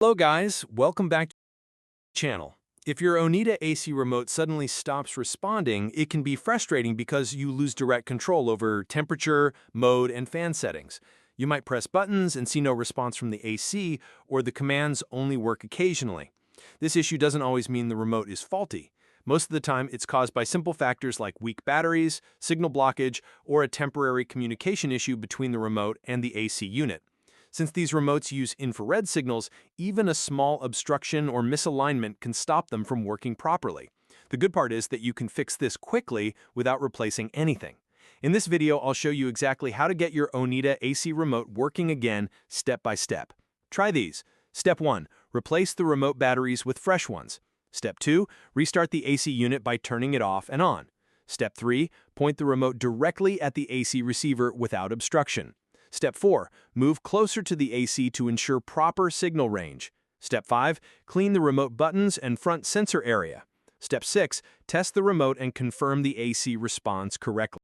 Hello guys, welcome back to the channel. If your Onida AC remote suddenly stops responding, it can be frustrating because you lose direct control over temperature, mode, and fan settings. You might press buttons and see no response from the AC, or the commands only work occasionally. This issue doesn't always mean the remote is faulty. Most of the time, it's caused by simple factors like weak batteries, signal blockage, or a temporary communication issue between the remote and the AC unit. Since these remotes use infrared signals, even a small obstruction or misalignment can stop them from working properly. The good part is that you can fix this quickly without replacing anything. In this video, I'll show you exactly how to get your Onida AC remote working again step by step. Try these. Step 1. Replace the remote batteries with fresh ones. Step 2. Restart the AC unit by turning it off and on. Step 3. Point the remote directly at the AC receiver without obstruction. Step 4. Move closer to the AC to ensure proper signal range. Step 5. Clean the remote buttons and front sensor area. Step 6. Test the remote and confirm the AC responds correctly.